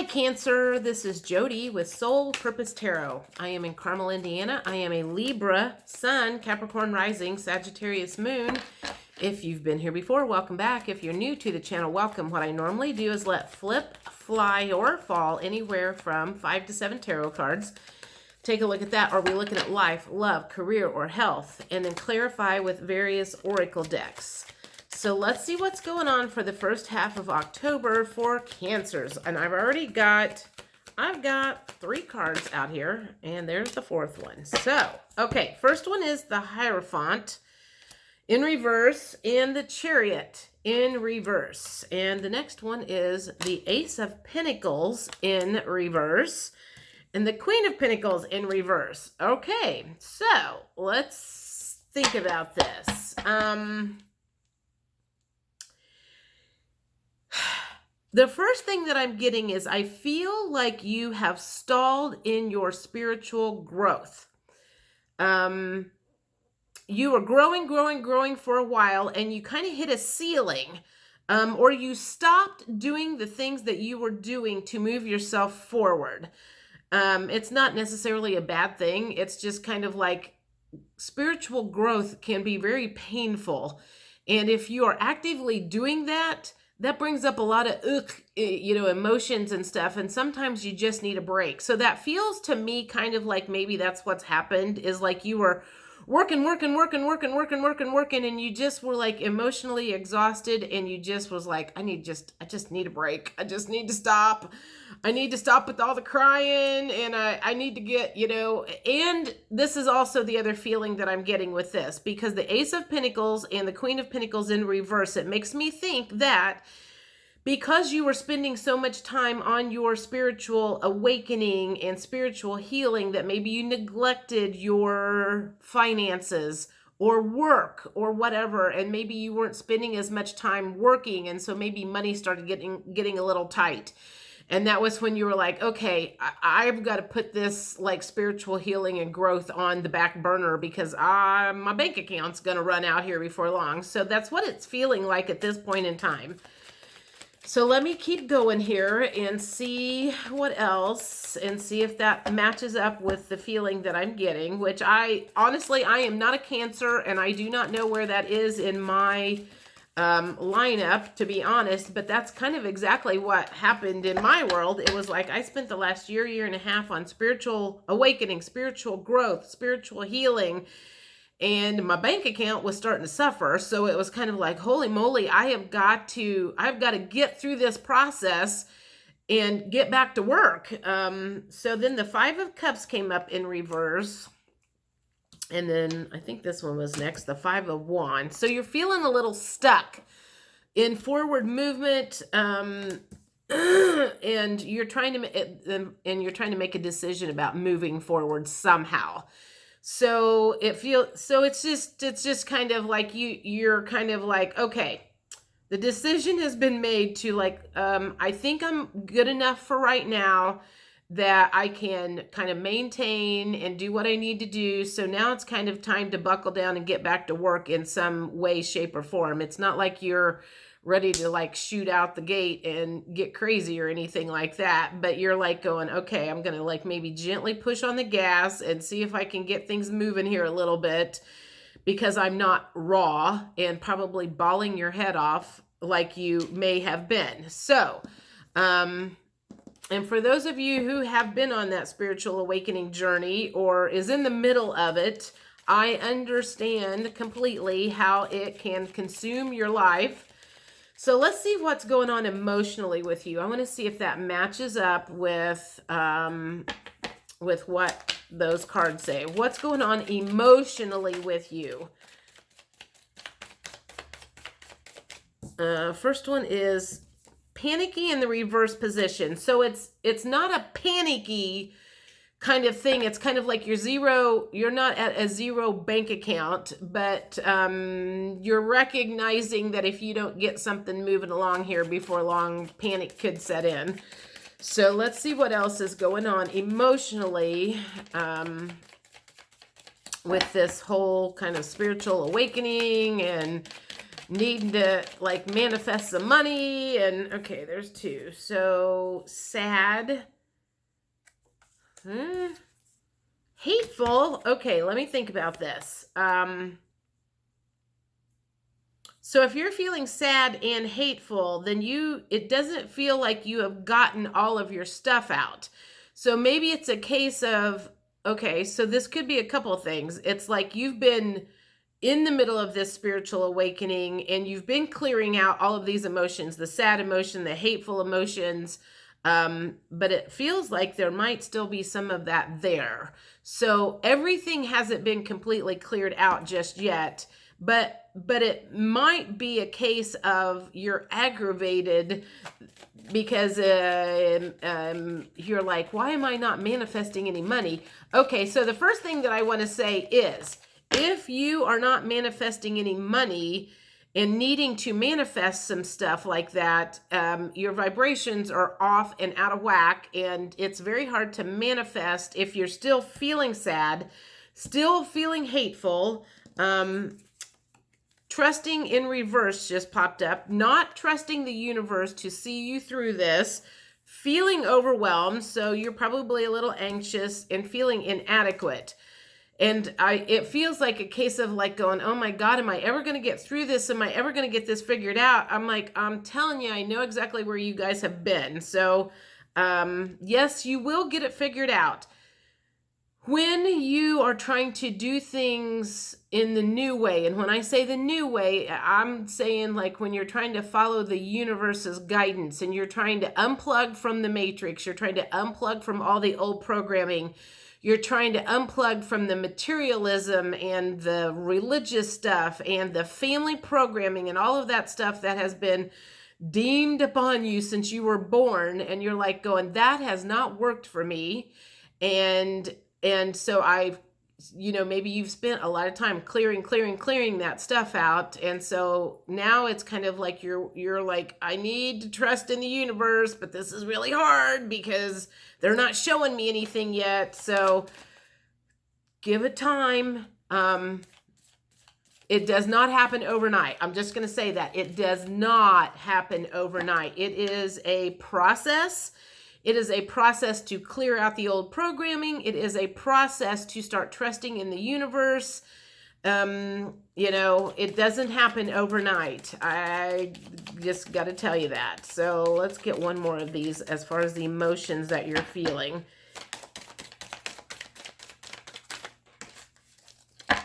Hi Cancer, this is Jody with Soul Purpose Tarot. I am in Carmel, Indiana. I am a Libra Sun, Capricorn Rising, Sagittarius Moon. If you've been here before, welcome back. If you're new to the channel, welcome. What I normally do is let flip, fly, or fall anywhere from 5 to 7 tarot cards. Take a look at that. Are we looking at life, love, career, or health? And then clarify with various oracle decks. So let's see what's going on for the first half of October for Cancers. And I've got 3 cards out here, and there's the 4th one. So, okay, first one is the Hierophant in reverse and the Chariot in reverse. And the next one is the Ace of Pentacles in reverse and the Queen of Pentacles in reverse. Okay, so let's think about this. The first thing that I'm getting is I feel like you have stalled in your spiritual growth. You were growing for a while, and you kind of hit a ceiling, or you stopped doing the things that you were doing to move yourself forward. It's not necessarily a bad thing. It's just kind of like spiritual growth can be very painful. And if you are actively doing that, that brings up a lot of, emotions and stuff. And sometimes you just need a break. So that feels to me kind of like maybe that's what's happened, is like you were working. And you just were like emotionally exhausted. And you just was like, I just need a break. I just need to stop. I need to stop with all the crying. And I need to get, and this is also the other feeling that I'm getting with this, because the Ace of Pentacles and the Queen of Pentacles in reverse, it makes me think that because you were spending so much time on your spiritual awakening and spiritual healing, that maybe you neglected your finances or work or whatever, and maybe you weren't spending as much time working, and so maybe money started getting a little tight. And that was when you were like, okay, I've got to put this like spiritual healing and growth on the back burner, because my bank account's going to run out here before long. So that's what it's feeling like at this point in time. So let me keep going here and see what else, and see if that matches up with the feeling that I'm getting, which I am not a Cancer, and I do not know where that is in my lineup, to be honest, but that's kind of exactly what happened in my world. It was like I spent the last year and a half on spiritual awakening, spiritual growth, spiritual healing, and my bank account was starting to suffer. So it was kind of like, holy moly, I've got to get through this process and get back to work. So then the 5 of Cups came up in reverse. And then I think this one was next, the 5 of Wands. So you're feeling a little stuck in forward movement, and you're trying to make a decision about moving forward somehow. So it's just kind of like you're kind of like, okay, the decision has been made to like, I think I'm good enough for right now that I can kind of maintain and do what I need to do. So now it's kind of time to buckle down and get back to work in some way, shape, or form. It's not like you're ready to like shoot out the gate and get crazy or anything like that, but you're like going, okay, I'm going to like maybe gently push on the gas and see if I can get things moving here a little bit, because I'm not raw and probably bawling your head off like you may have been. So, and for those of you who have been on that spiritual awakening journey or is in the middle of it, I understand completely how it can consume your life. So let's see what's going on emotionally with you. I want to see if that matches up with what those cards say. What's going on emotionally with you? First one is panicky in the reverse position. So it's not a panicky kind of thing. It's kind of like you're not at a zero bank account, but you're recognizing that if you don't get something moving along here before long, panic could set in. So let's see what else is going on emotionally with this whole kind of spiritual awakening and needing to like manifest some money. And okay, there's two. So sad. Hateful. Okay, let me think about this. So if you're feeling sad and hateful, then it doesn't feel like you have gotten all of your stuff out. So maybe it's a case of, okay, so this could be a couple of things. It's like you've been in the middle of this spiritual awakening and you've been clearing out all of these emotions, the sad emotion, the hateful emotions, but it feels like there might still be some of that there. So everything hasn't been completely cleared out just yet, but it might be a case of you're aggravated because you're like, why am I not manifesting any money? Okay, so the first thing that I want to say is, if you are not manifesting any money and needing to manifest some stuff like that, your vibrations are off and out of whack, and it's very hard to manifest if you're still feeling sad, still feeling hateful. Trusting in reverse just popped up. Not trusting the universe to see you through this. Feeling overwhelmed, so you're probably a little anxious and feeling inadequate. And it feels like a case of like going, oh my God, am I ever going to get through this? Am I ever going to get this figured out? I'm like, I'm telling you, I know exactly where you guys have been. So yes, you will get it figured out. When you are trying to do things in the new way, and when I say the new way, I'm saying like when you're trying to follow the universe's guidance and you're trying to unplug from the matrix, you're trying to unplug from all the old programming, you're trying to unplug from the materialism and the religious stuff and the family programming and all of that stuff that has been deemed upon you since you were born, and you're like going, that has not worked for me. And so maybe you've spent a lot of time clearing that stuff out. And so now it's kind of like you're like, I need to trust in the universe, but this is really hard because they're not showing me anything yet. So give it time. It does not happen overnight. I'm just going to say that it does not happen overnight. It is a process. It is a process to clear out the old programming. It is a process to start trusting in the universe. It doesn't happen overnight. I just got to tell you that. So let's get one more of these as far as the emotions that you're feeling.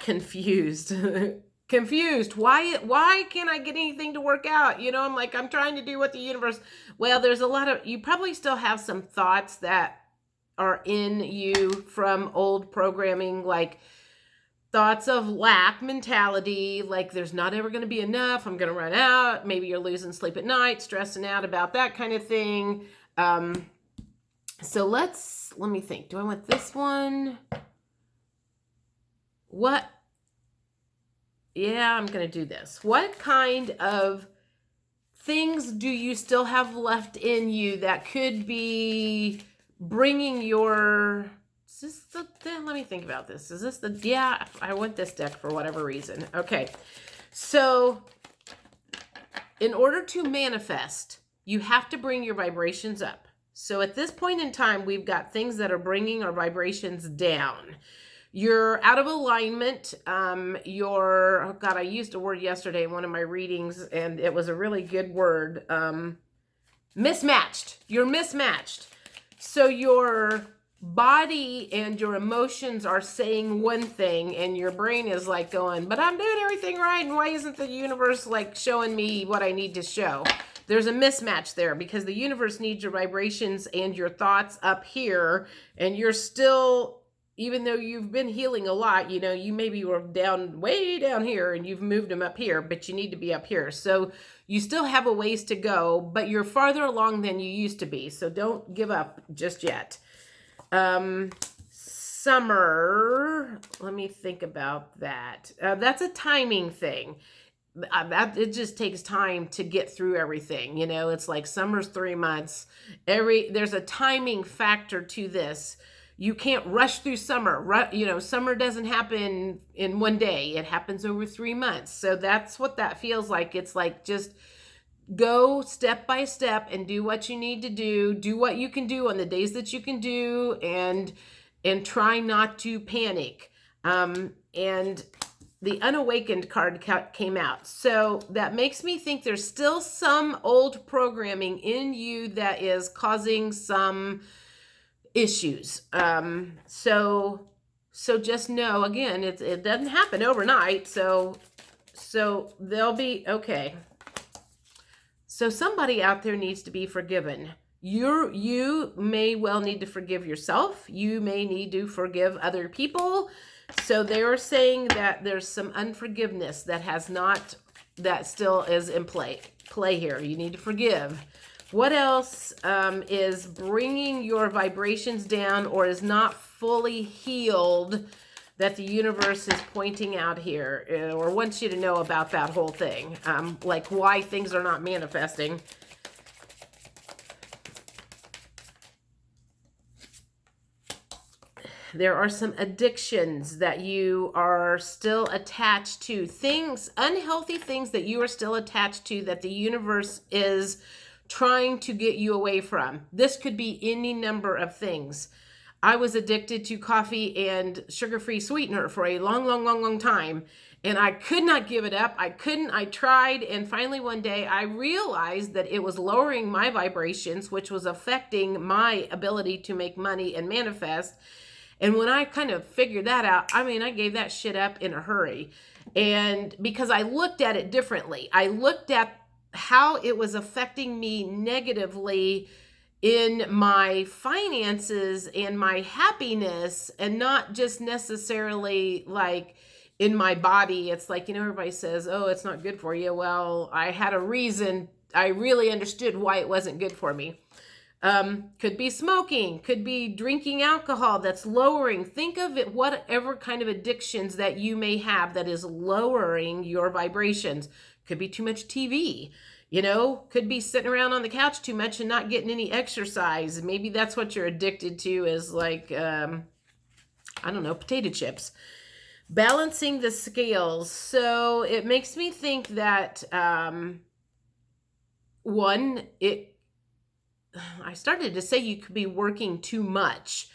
Confused. Confused. Why can't I get anything to work out? I'm like, I'm trying to do what the universe. Well, there's a lot of, you probably still have some thoughts that are in you from old programming, like thoughts of lack mentality, like there's not ever going to be enough, I'm going to run out. Maybe you're losing sleep at night, stressing out about that kind of thing. So let me think. Do I want this one? Yeah, I'm going to do this. What kind of things do you still have left in you that could be bringing your... let me think about this. Is this yeah, I want this deck for whatever reason. Okay. So in order to manifest, you have to bring your vibrations up. So at this point in time, we've got things that are bringing our vibrations down. You're out of alignment. Oh God, I used a word yesterday in one of my readings, and it was a really good word. Mismatched. You're mismatched. So your body and your emotions are saying one thing, and your brain is like going, but I'm doing everything right, and why isn't the universe like showing me what I need to show? There's a mismatch there because the universe needs your vibrations and your thoughts up here, and you're still... Even though you've been healing a lot, you maybe were way down here and you've moved them up here, but you need to be up here. So you still have a ways to go, but you're farther along than you used to be. So don't give up just yet. Summer, let me think about that. That's a timing thing. It just takes time to get through everything. It's like summer's 3 months. There's a timing factor to this. You can't rush through summer. Summer doesn't happen in one day. It happens over 3 months. So that's what that feels like. It's like just go step by step and do what you need to do what you can do on the days that you can do, and try not to panic. And the unawakened card came out. So that makes me think there's still some old programming in you that is causing some issues. So just know, again, it doesn't happen overnight. So they'll be okay. So somebody out there needs to be forgiven. You may well need to forgive yourself. You may need to forgive other people. So they are saying that there's some unforgiveness that still is in play here. You need to forgive. What else is bringing your vibrations down or is not fully healed that the universe is pointing out here, or wants you to know about that whole thing, like why things are not manifesting? There are some addictions that you are still attached to, unhealthy things that you are still attached to that the universe is trying to get you away from. This could be any number of things. I was addicted to coffee and sugar-free sweetener for a long time, and I could not give it up. I tried, and finally one day I realized that it was lowering my vibrations, which was affecting my ability to make money and manifest. And when I kind of figured that out, I gave that shit up in a hurry. And because I looked at it differently, I looked at how it was affecting me negatively in my finances and my happiness, and not just necessarily like in my body. It's like, everybody says, oh, it's not good for you. Well, I had a reason. I really understood why it wasn't good for me. Could be smoking, could be drinking alcohol that's lowering. Think of it, whatever kind of addictions that you may have that is lowering your vibrations. Could be too much TV, could be sitting around on the couch too much and not getting any exercise. Maybe that's what you're addicted to, is like, potato chips. Balancing the scales. So it makes me think that, I started to say you could be working too much.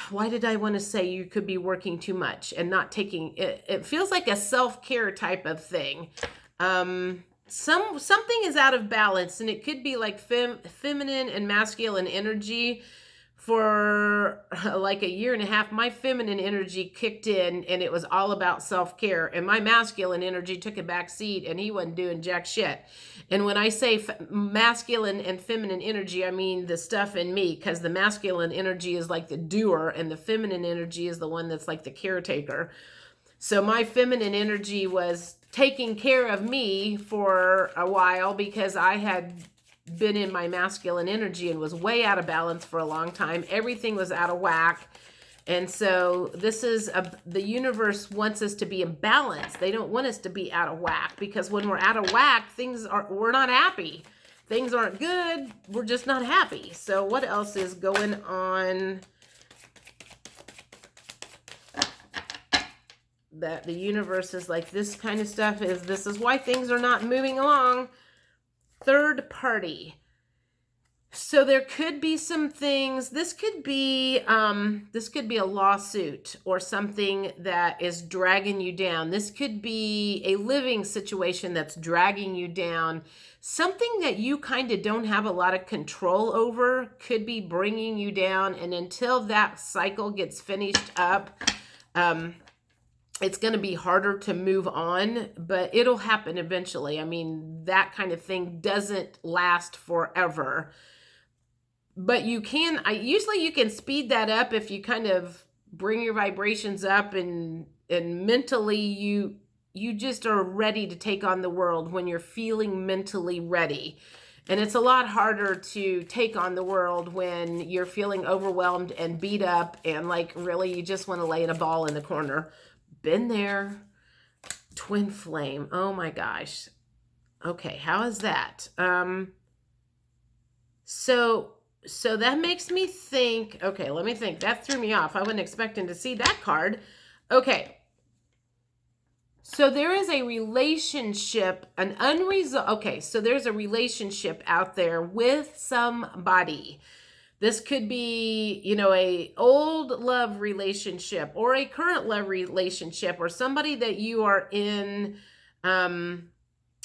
Why did I want to say you could be working too much and not taking it? It feels like a self-care type of thing. Something is out of balance, and it could be like feminine and masculine energy. For like a year and a half, my feminine energy kicked in, and it was all about self-care, and my masculine energy took a back seat, and he wasn't doing jack shit. And when I say masculine and feminine energy, I mean the stuff in me, because the masculine energy is like the doer, and the feminine energy is the one that's like the caretaker. So my feminine energy was taking care of me for a while, because I had been in my masculine energy and was way out of balance for a long time. Everything was out of whack. And so the universe wants us to be in balance. They don't want us to be out of whack, because when we're out of whack, we're not happy. Things aren't good. We're just not happy. So what else is going on that the universe is like, this kind of stuff this is why things are not moving along? Third party. So there could be some things. This could be a lawsuit or something that is dragging you down. This could be a living situation that's dragging you down. Something that you kind of don't have a lot of control over could be bringing you down. And until that cycle gets finished up, it's going to be harder to move on, but it'll happen eventually. That kind of thing doesn't last forever. But you can speed that up if you kind of bring your vibrations up, and mentally you just are ready to take on the world when you're feeling mentally ready. And it's a lot harder to take on the world when you're feeling overwhelmed and beat up, and like really you just want to lay in a ball in the corner. Been there. Twin flame. Oh my gosh. Okay, how is that? So So that makes me think, okay, let me think. That threw me off. I wasn't expecting to see that card. Okay. So there is a relationship, an unresolved, okay, so there's a relationship out there with somebody. This could be, a old love relationship or a current love relationship or somebody that you are in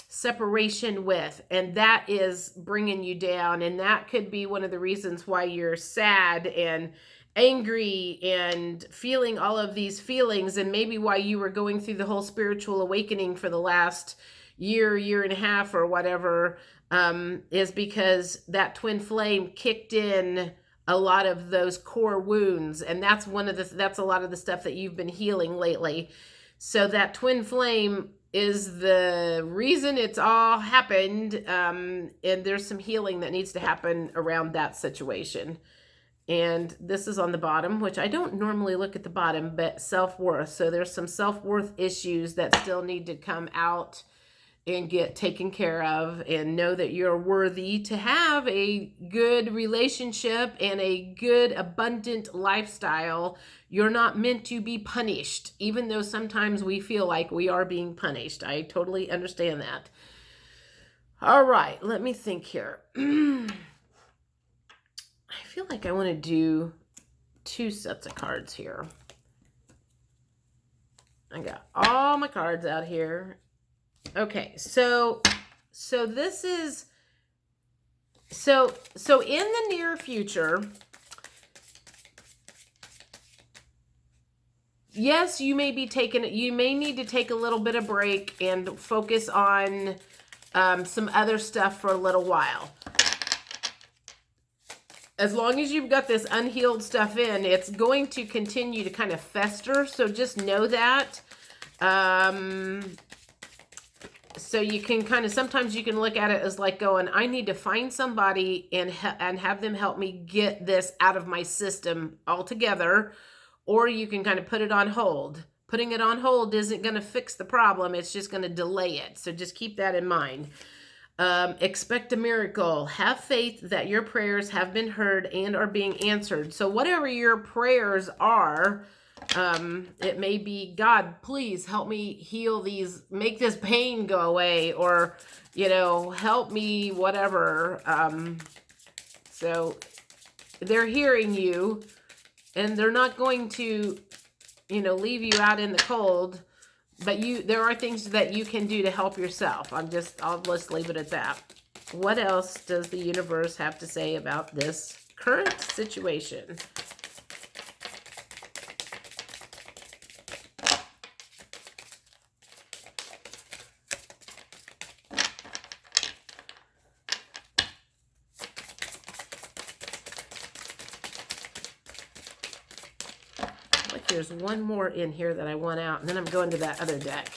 separation with, and that is bringing you down. And that could be one of the reasons why you're sad and angry and feeling all of these feelings, and maybe why you were going through the whole spiritual awakening for the last year and a half or whatever, is because that twin flame kicked in a lot of those core wounds, and that's that's a lot of the stuff that you've been healing lately. So that twin flame is the reason it's all happened, and there's some healing that needs to happen around that situation. And this is on the bottom, which I don't normally look at the bottom, but self-worth. So there's some self-worth issues that still need to come out and get taken care of, and know that you're worthy to have a good relationship and a good abundant lifestyle. You're not meant to be punished, even though sometimes we feel like we are being punished. I totally understand that. All right, let me think here. I feel like I want to do 2 sets of cards here. I got all my cards out here. Okay, so this is so in the near future, yes, you may need to take a little bit of break and focus on some other stuff for a little while. As long as you've got this unhealed stuff in, it's going to continue to kind of fester. So just know that. So you can sometimes you can look at it as like going, I need to find somebody and have them help me get this out of my system altogether. Or you can kind of put it on hold. Putting it on hold isn't going to fix the problem. It's just going to delay it. So just keep that in mind. Expect a miracle. Have faith that your prayers have been heard and are being answered. So whatever your prayers are, it may be, God, please help me heal these, make this pain go away, or, help me, whatever. So they're hearing you, and they're not going to, leave you out in the cold, but there are things that you can do to help yourself. I'll just leave it at that. What else does the universe have to say about this current situation? There's one more in here that I want out, and then I'm going to that other deck.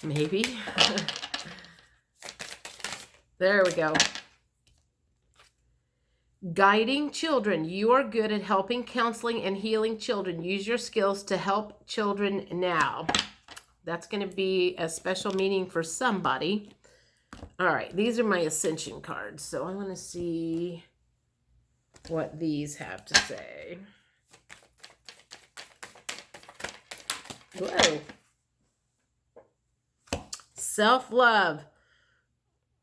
Maybe. There we go. Guiding children. You are good at helping, counseling, and healing children. Use your skills to help children now. That's going to be a special meaning for somebody. All right, these are my Ascension cards, so I want to see what these have to say. Whoa. Self-love.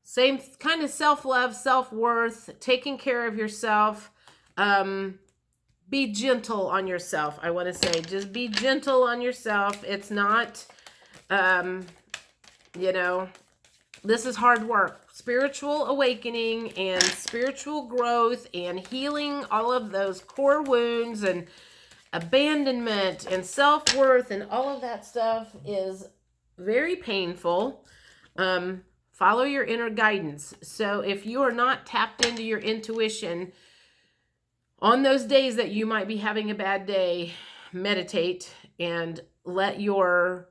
Same kind of self-love, self-worth, taking care of yourself. Be gentle on yourself, I want to say. Just be gentle on yourself. It's not, this is hard work. Spiritual awakening and spiritual growth and healing all of those core wounds and abandonment and self-worth and all of that stuff is very painful. Follow your inner guidance. So if you are not tapped into your intuition, on those days that you might be having a bad day, meditate and let your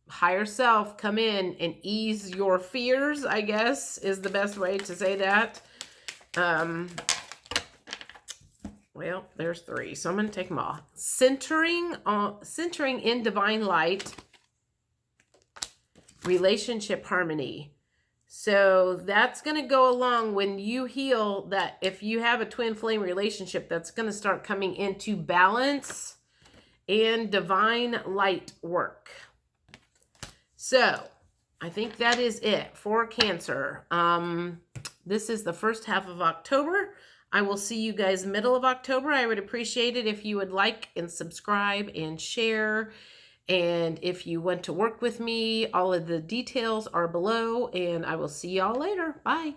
higher self come in and ease your fears, I guess, is the best way to say that. Well, there's 3, so I'm going to take them all. Centering in divine light. relationship harmony. So that's going to go along when you heal that. If you have a twin flame relationship, that's going to start coming into balance and divine light work. So I think that is it for Cancer. This is the first half of October. I will see you guys middle of October. I would appreciate it if you would like and subscribe and share. And if you want to work with me, all of the details are below, and I will see y'all later. Bye.